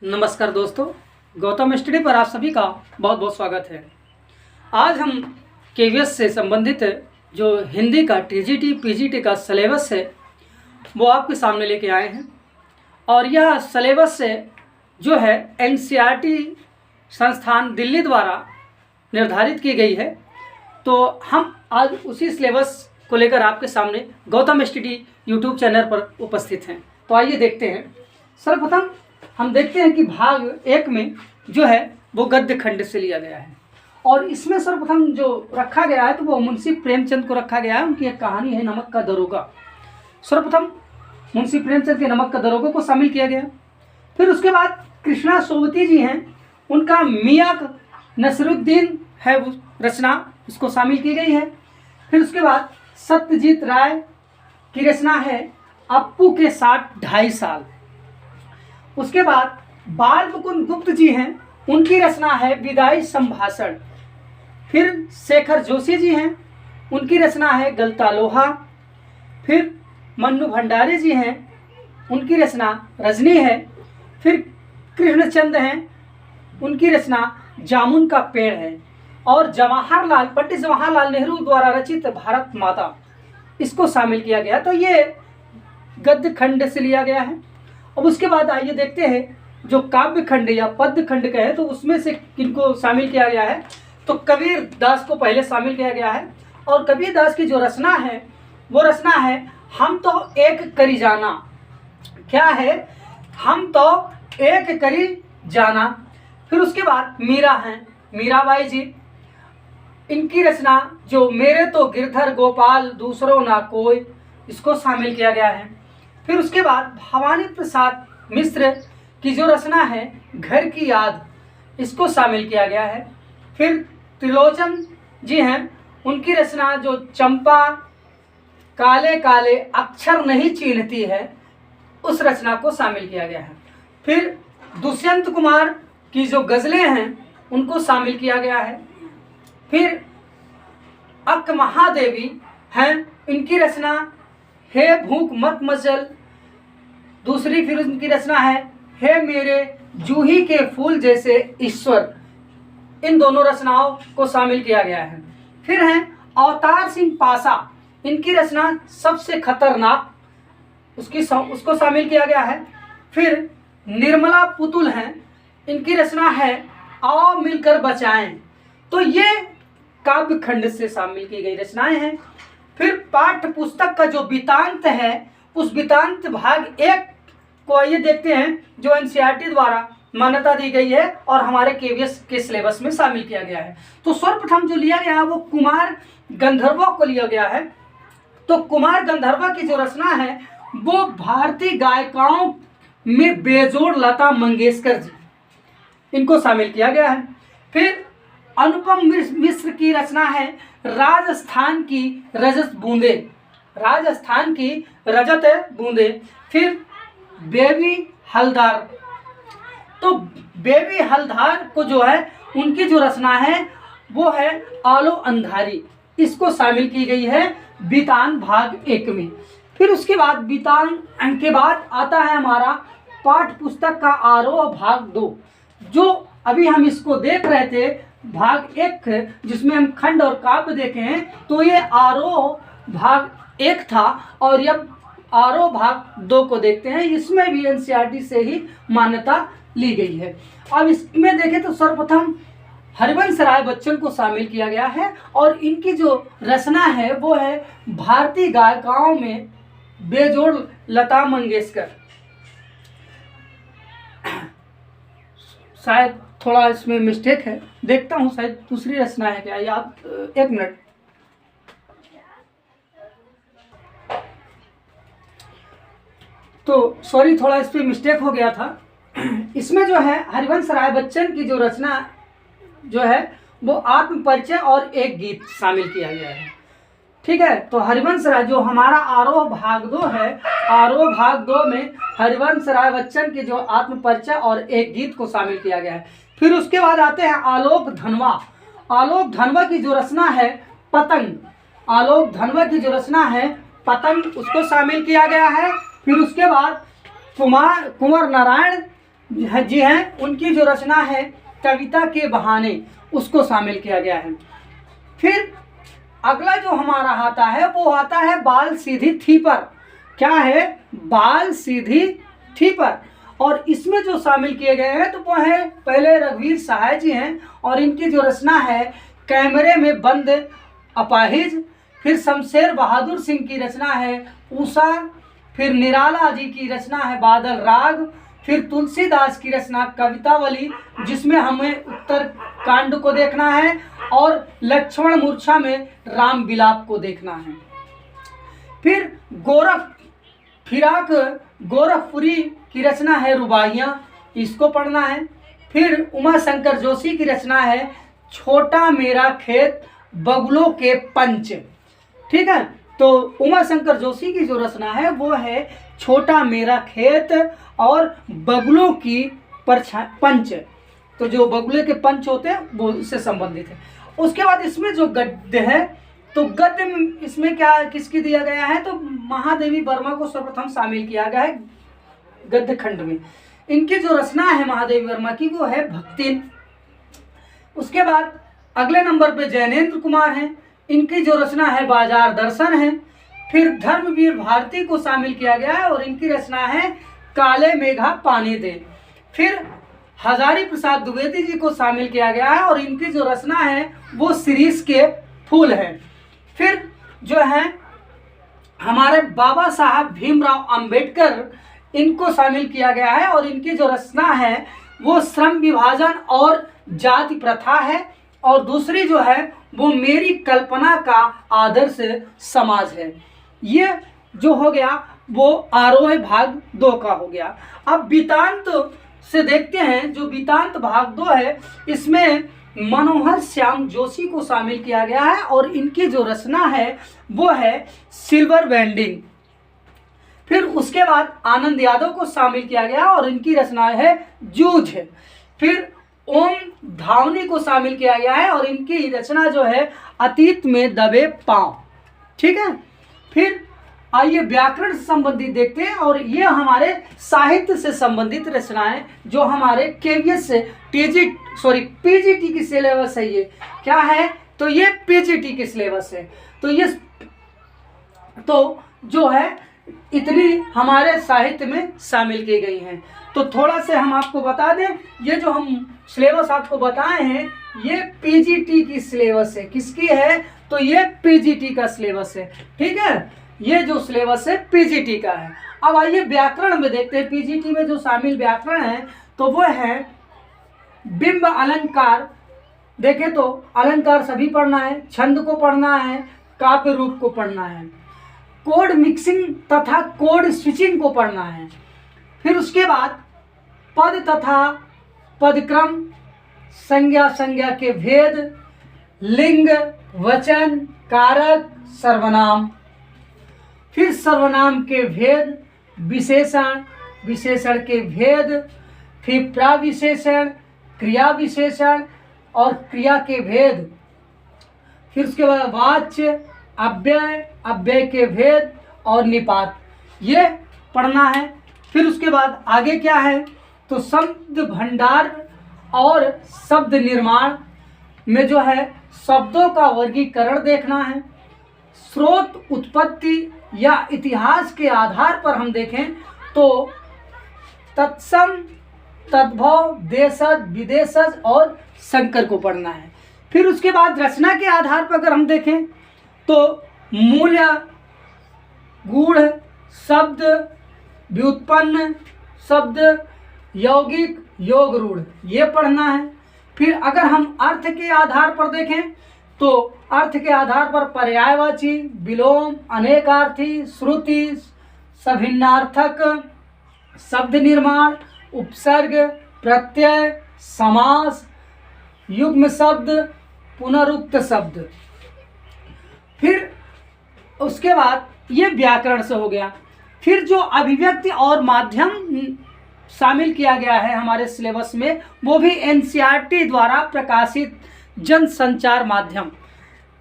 नमस्कार दोस्तों, गौतम स्टडी पर आप सभी का बहुत बहुत स्वागत है। आज हम केवीएस से संबंधित जो हिंदी का टीजीटी पीजीटी का सिलेबस है वो आपके सामने लेके आए हैं। और यह सिलेबस से जो है एनसीईआरटी संस्थान दिल्ली द्वारा निर्धारित की गई है। तो हम आज उसी सिलेबस को लेकर आपके सामने गौतम स्टडी यूट्यूब चैनल पर उपस्थित हैं। तो आइए देखते हैं। सर्वप्रथम हम देखते हैं कि भाग 1 में जो है वो गद्य खंड से लिया गया है और इसमें सर्वप्रथम जो रखा गया है तो वो मुंशी प्रेमचंद को रखा गया है। उनकी एक कहानी है नमक का दरोगा। सर्वप्रथम मुंशी प्रेमचंद के नमक का दरोगा को शामिल किया गया। फिर उसके बाद कृष्णा सोबती जी हैं, उनका मियाँ नसरुद्दीन है वो रचना, उसको शामिल की गई है। फिर उसके बाद सत्यजीत राय की रचना है अप्पू के साथ 2.5 साल। उसके बाद बाल मुकुंद गुप्त जी हैं, उनकी रचना है विदाई संभाषण। फिर शेखर जोशी जी हैं, उनकी रचना है गलता लोहा। फिर मन्नू भंडारी जी हैं, उनकी रचना रजनी है। फिर कृष्णचंद हैं, उनकी रचना जामुन का पेड़ है। और पंडित जवाहरलाल नेहरू द्वारा रचित भारत माता, इसको शामिल किया गया। तो ये गद्य खंड से लिया गया है। अब उसके बाद आइए देखते हैं जो काव्य खंड या पद्य खंड का है तो उसमें से किनको शामिल किया गया है। तो कबीर दास को पहले शामिल किया गया है। और कबीर दास की जो रचना है वो रचना है हम तो एक करी जाना। क्या है? हम तो एक करी जाना। फिर उसके बाद मीरा हैं, मीराबाई जी, इनकी रचना जो मेरे तो गिरधर गोपाल दूसरों ना कोई, इसको शामिल किया गया है। फिर उसके बाद भवानी प्रसाद मिश्र की जो रचना है घर की याद, इसको शामिल किया गया है। फिर त्रिलोचन जी हैं, उनकी रचना जो चंपा काले काले अक्षर नहीं चीन्हती है, उस रचना को शामिल किया गया है। फिर दुष्यंत कुमार की जो गज़लें हैं उनको शामिल किया गया है। फिर अक्क महादेवी हैं, इनकी रचना हे भूख मत मचल। दूसरी फिर उनकी रचना है हे मेरे जूही के फूल जैसे ईश्वर। इन दोनों रचनाओं को शामिल किया गया है। फिर हैं अवतार सिंह पासा, इनकी रचना सबसे खतरनाक, उसको शामिल किया गया है। फिर निर्मला पुतुल हैं, इनकी रचना है आओ मिलकर बचाएं। तो ये काव्य खंड से शामिल की गई रचनाएं हैं। फिर पाठ्य पुस्तक का जो वृत्तांत है, उस वृत्तांत भाग 1 को आइए देखते हैं जो एनसीईआरटी द्वारा मान्यता दी गई है और हमारे केवीएस के सिलेबस में शामिल किया गया है। तो सर्वप्रथम जो लिया गया है वो कुमार गंधर्वों को लिया गया है। तो कुमार गंधर्व की जो रचना है वो भारतीय गायिकाओं में बेजोड़ लता मंगेशकर जी, इनको शामिल किया गया है। फिर अनुपम मिश्र की रचना है राजस्थान की रजत बूंदे, राजस्थान की रजत बूंदे। फिर बेबी हलदार, तो बेबी हलदार को जो है उनकी जो रचना है वो है आलो अंधारी, इसको शामिल की गई है बीतान भाग 1 में। फिर उसके बाद बीतान के बाद आता है हमारा पाठ्य पुस्तक का आरोह भाग 2, जो अभी हम इसको देख रहे थे भाग 1 जिसमें हम खंड और काव्य देखे हैं। तो ये आरोह भाग 1 था और अब आरोह भाग 2 को देखते हैं। इसमें भी एनसीईआरटी से ही मान्यता ली गई है। अब इसमें देखें तो सर्वप्रथम हरिवंश राय बच्चन को शामिल किया गया है और इनकी जो रचना है वो है भारतीय गायिकाओं में बेजोड़ लता मंगेशकर। शायद थोड़ा इसमें मिस्टेक है, देखता हूँ शायद दूसरी रचना है क्या, याद 1 मिनट। तो सॉरी, थोड़ा इस पर मिस्टेक हो गया था। इसमें जो है हरिवंश राय बच्चन की जो रचना जो है वो आत्म परिचय और एक गीत शामिल किया गया है। ठीक है, तो हरिवंश राय जो हमारा आरोह भाग 2 है, आरोह भाग 2 में हरिवंश राय बच्चन के जो आत्म परिचय और एक गीत को शामिल किया गया है। फिर उसके बाद आते हैं आलोक धनवा। आलोक धनवा की जो रचना है पतंग, आलोक धनवा की जो रचना है पतंग, उसको शामिल किया गया है। फिर उसके बाद कुंवर नारायण जी हैं, उनकी जो रचना है कविता के बहाने, उसको शामिल किया गया है। फिर अगला जो हमारा आता है वो आता है बाल सीधी थी पर। क्या है? बाल सीधी थी पर। और इसमें जो शामिल किए गए हैं तो वो है पहले रघुवीर सहाय जी हैं, और इनकी जो रचना है कैमरे में बंद अपाहिज। फिर शमशेर बहादुर सिंह की रचना है उषा। फिर निराला जी की रचना है बादल राग। फिर तुलसीदास की रचना कवितावली, जिसमें हमें उत्तर कांड को देखना है, और लक्ष्मण मूर्छा में राम विलाप को देखना है। फिर गोरखपुरी की रचना है रुबाइयाँ, इसको पढ़ना है। फिर उमा शंकर जोशी की रचना है छोटा मेरा खेत बगुलों के पंच। ठीक है, तो उमा शंकर जोशी की जो रचना है वो है छोटा मेरा खेत और बगुलों की पंच। तो जो बगुले के पंच होते हैं वो इससे संबंधित है। उसके बाद इसमें जो गद्य है, तो गद्य इसमें क्या किसकी दिया गया है, तो महादेवी वर्मा को सर्वप्रथम शामिल किया गया है गद्य खंड में। इनकी जो रचना है महादेवी वर्मा की वो है भक्ति। उसके बाद अगले नंबर पे जैनेन्द्र कुमार हैं, इनकी जो रचना है बाजार दर्शन है। फिर धर्मवीर भारती को शामिल किया गया है और इनकी रचना है काले मेघा पानी दे। फिर हजारी प्रसाद द्विवेदी जी को शामिल किया गया है और इनकी जो रचना है वो शिरीष के फूल है। फिर जो है हमारे बाबा साहब भीमराव अंबेडकर, इनको शामिल किया गया है और इनकी जो रचना है वो श्रम विभाजन और जाति प्रथा है। और दूसरी जो है वो मेरी कल्पना का आदर्श समाज है। ये जो हो गया वो आरोह भाग 2 का हो गया। अब वृत्तांत से देखते हैं, जो वृत्तांत भाग 2 है इसमें मनोहर श्याम जोशी को शामिल किया गया है और इनकी जो रचना है वो है सिल्वर बैंडिंग। फिर उसके बाद आनंद यादव को शामिल किया गया और इनकी रचना है जूझ। फिर ओम धावनी को शामिल किया गया है और इनकी रचना जो है अतीत में दबे पांव। ठीक है, फिर आइए व्याकरण से संबंधित देखते हैं, और ये हमारे साहित्य से संबंधित रचनाएं जो हमारे केवीएस से पीजीटी की सिलेबस है। ये क्या है, तो ये पीजीटी की सिलेबस है। तो ये तो जो है इतनी हमारे साहित्य में शामिल की गई हैं। तो थोड़ा से हम आपको बता दें, ये जो हम सिलेबस आपको बताए हैं ये पीजीटी की सिलेबस है। किसकी है, तो ये पीजीटी का सिलेबस है। ठीक है, ये जो सिलेबस है पीजीटी का है। अब आइए व्याकरण में देखते हैं, पीजीटी में जो शामिल व्याकरण है तो वो है बिंब अलंकार। देखें तो अलंकार सभी पढ़ना है, छंद को पढ़ना है, काव्य रूप को पढ़ना है, कोड मिक्सिंग तथा कोड स्विचिंग को पढ़ना है। फिर उसके बाद पद तथा पदक्रम, संज्ञा के भेद, लिंग, वचन, कारक, सर्वनाम। फिर सर्वनाम के भेद, विशेषण के भेद, फिर प्रविशेषण, क्रिया विशेषण और क्रिया के भेद। फिर उसके बाद वाच्य, अव्यय के भेद और निपात, ये पढ़ना है। फिर उसके बाद आगे क्या है, तो शब्द भंडार और शब्द निर्माण में जो है शब्दों का वर्गीकरण देखना है। स्रोत, उत्पत्ति या इतिहास के आधार पर हम देखें तो तत्सम, तद्भव, देशज, विदेशज और संकर को पढ़ना है। फिर उसके बाद रचना के आधार पर अगर हम देखें तो मूल्य, गूढ़, शब्द, व्युत्पन्न शब्द, यौगिक, योग रूढ़, ये पढ़ना है। फिर अगर हम अर्थ के आधार पर देखें तो अर्थ के आधार पर पर्यायवाची, विलोम, अनेकार्थी, श्रुति, सभिन्नार्थक, शब्द निर्माण, उपसर्ग, प्रत्यय, समास, युग्म शब्द, पुनरुक्त शब्द। फिर उसके बाद ये व्याकरण से हो गया। फिर जो अभिव्यक्ति और माध्यम शामिल किया गया है हमारे सिलेबस में वो भी एनसीईआरटी द्वारा प्रकाशित जनसंचार माध्यम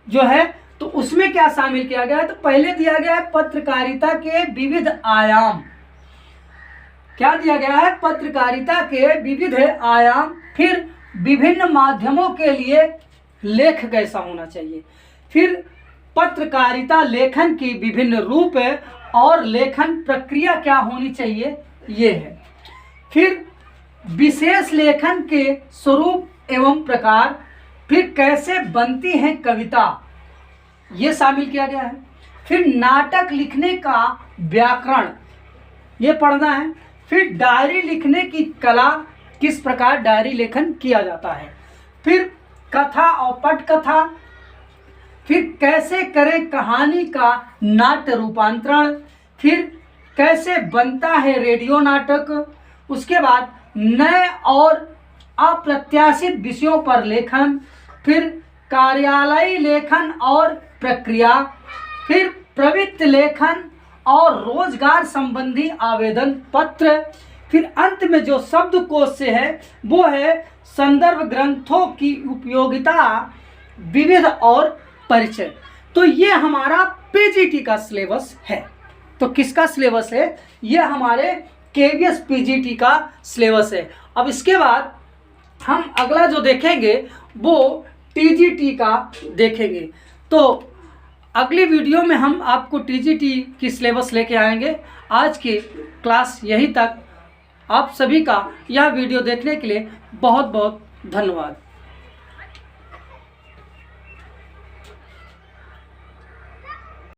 जो है, तो उसमें क्या शामिल किया गया है, तो पहले दिया गया है पत्रकारिता के विविध आयाम। क्या दिया गया है, पत्रकारिता के विविध आयाम, फिर विभिन्न माध्यमों के लिए लेख कैसा होना चाहिए, फिर पत्रकारिता लेखन की विभिन्न रूप और लेखन प्रक्रिया क्या होनी चाहिए, ये है। फिर विशेष लेखन के स्वरूप एवं प्रकार, फिर कैसे बनती है कविता, ये शामिल किया गया है। फिर नाटक लिखने का व्याकरण, ये पढ़ना है। फिर डायरी लिखने की कला, किस प्रकार डायरी लेखन किया जाता है। फिर कथा और पटकथा, फिर कैसे करें कहानी का नाट्य रूपांतरण, फिर कैसे बनता है रेडियो नाटक, उसके बाद नए और अप्रत्याशित विषयों पर लेखन, फिर कार्यालयी लेखन और प्रक्रिया, फिर प्रवृत्ति लेखन और रोजगार संबंधी आवेदन पत्र, फिर अंत में जो शब्दकोश से है वो है संदर्भ ग्रंथों की उपयोगिता, विविध और परिचय। तो ये हमारा पीजीटी का सिलेबस है। तो किसका सिलेबस है, ये हमारे केवीएस पीजीटी का सिलेबस है। अब इसके बाद हम अगला जो देखेंगे वो टीजीटी का देखेंगे। तो अगली वीडियो में हम आपको टीजीटी की सिलेबस लेके आएंगे। आज की क्लास यहीं तक। आप सभी का यह वीडियो देखने के लिए बहुत बहुत धन्यवाद।